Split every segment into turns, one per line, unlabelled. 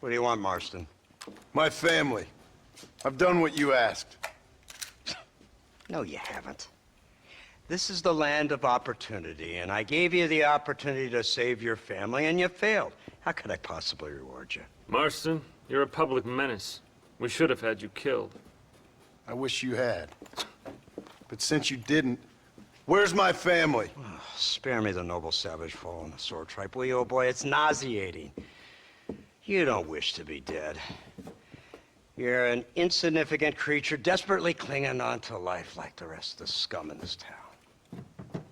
What do you want, Marston?
My family. I've done what you asked.
No, you haven't. This is the land of opportunity, and I gave you the opportunity to save your family, and you failed. How could I possibly reward you?
Marston, you're a public menace. We should have had you killed.
I wish you had. But since you didn't, where's my family?
Oh, spare me the noble savage fall on the sword tripe, will you, old boy? It's nauseating. You don't wish to be dead. You're an insignificant creature desperately clinging on to life like the rest of the scum in this town.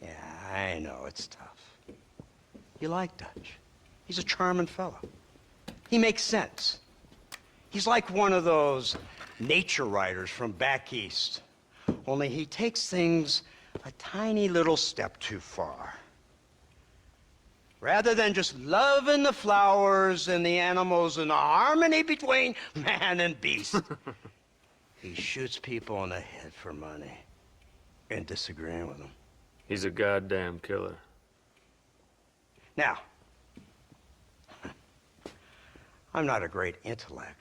Yeah, I know it's tough. You like Dutch. He's a charming fellow. He makes sense. He's like one of those nature writers from back east. Only he takes things a tiny little step too far. Rather than just loving the flowers and the animals and the harmony between man and beast, he shoots people in the head for money and disagreeing with them.
He's a goddamn killer.
Now, I'm not a great intellect,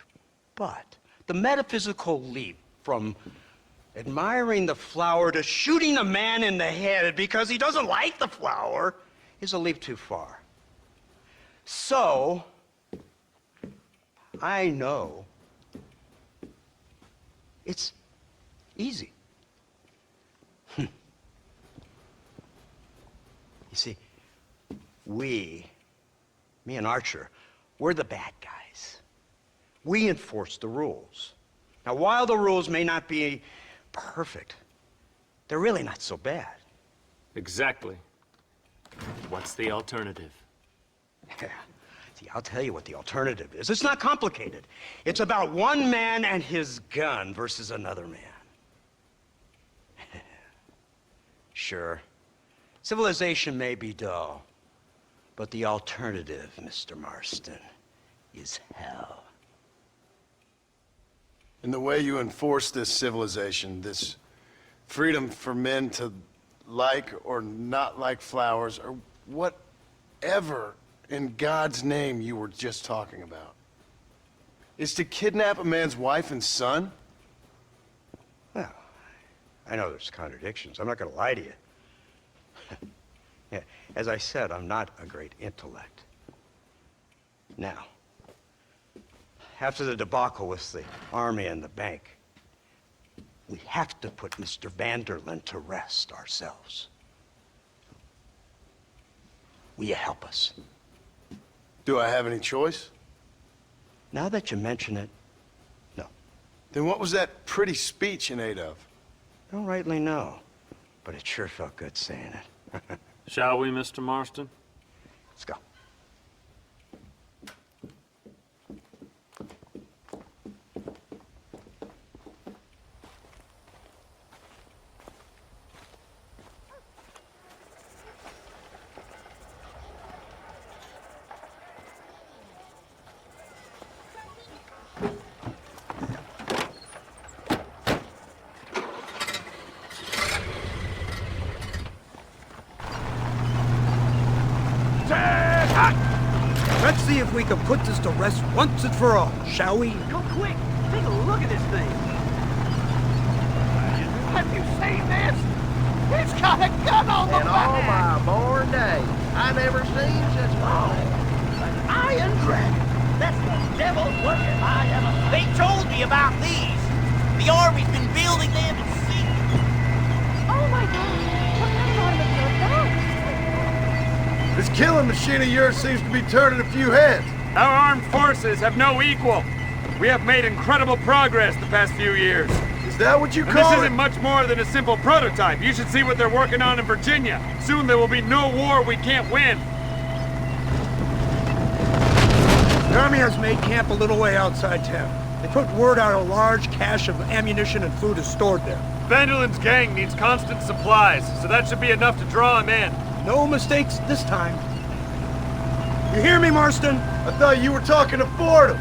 but the metaphysical leap from admiring the flower to shooting a man in the head because he doesn't like the flower is a leap too far. So, I know it's easy. You see, me and Archer, we're the bad guys. We enforce the rules. Now, while the rules may not be perfect, they're really not so bad.
Exactly. What's the alternative?
Yeah. See, I'll tell you what the alternative is. It's not complicated. It's about one man and his gun versus another man. Sure, civilization may be dull, but the alternative, Mr. Marston, is hell.
And the way you enforce this civilization, this freedom for men to like or not like flowers, or whatever in God's name you were just talking about, is to kidnap a man's wife and son?
Well, I know there's contradictions. I'm not going to lie to you. Yeah, as I said, I'm not a great intellect. Now, after the debacle with the army and the bank, we have to put Mr. Vanderlyn to rest ourselves. Will you help us?
Do I have any choice?
Now that you mention it, no.
Then what was that pretty speech in aid of?
Don't rightly know, but it sure felt good saying it.
Shall we, Mr. Marston?
Let's go.
Let's see if we can put this to rest once and for all, shall we?
Go quick! Take a look at this thing! Have you seen this? It's got a gun on the back!
In all my born days, I never seen such one.
An iron dragon! That's the devil's work if I ever...
They told me about these. The Army's been building them in secret.
Oh my God! What kind of automobile is that?
This killing machine of yours seems to be turning a few heads.
Our armed forces have no equal. We have made incredible progress the past few years.
Is that what you
And
call
this
it?
isn't much more than a simple prototype. You should see what they're working on in Virginia. Soon there will be no war we can't win.
The Army has made camp a little way outside town. They put word out a large cache of ammunition and food is stored there.
Vanderlyn's gang needs constant supplies, so that should be enough to draw him in.
No mistakes this time. You hear me, Marston?
I thought you were talking to Fordham.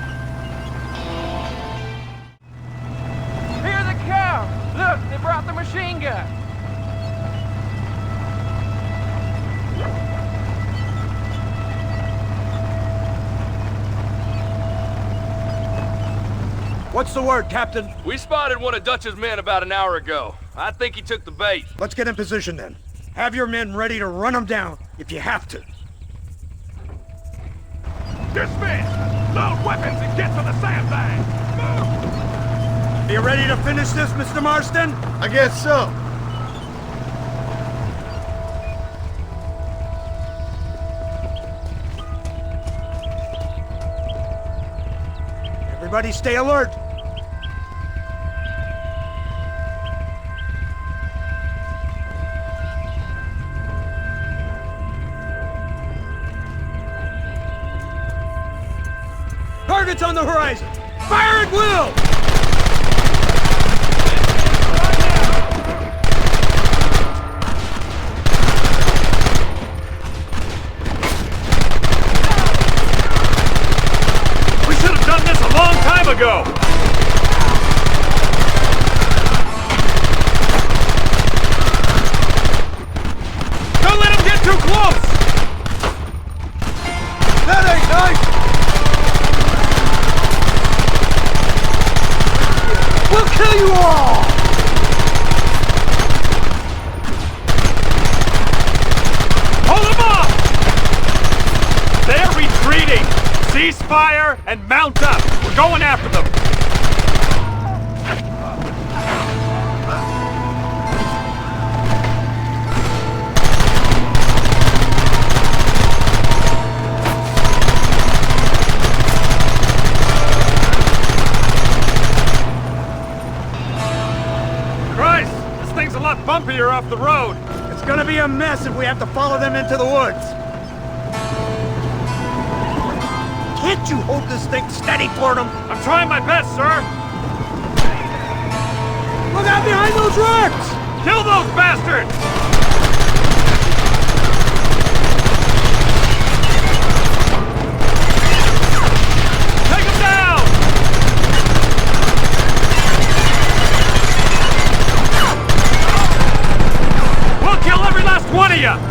Here they come! Look, they brought the machine gun!
What's the word, Captain?
We spotted one of Dutch's men about an hour ago. I think he took the bait.
Let's get in position then. Have your men ready to run them down if you have to.
Dismiss! Load weapons and get to the sandbag! Move!
Are you ready to finish this, Mr. Marston?
I guess so.
Everybody stay alert. Targets on the horizon! Fire at will!
We should have done this a long time ago! Don't let him get too close!
That ain't nice!
We'll kill you all!
Hold them off! They're retreating! Cease fire and mount up! We're going after them! Christ! This thing's a lot bumpier off the road!
It's gonna be a mess if we have to follow them into the woods. Can't you hold this thing steady, Fordham?
I'm trying my best, sir!
Look out behind those rocks!
Kill those bastards! Take them down! We'll kill every last one of you!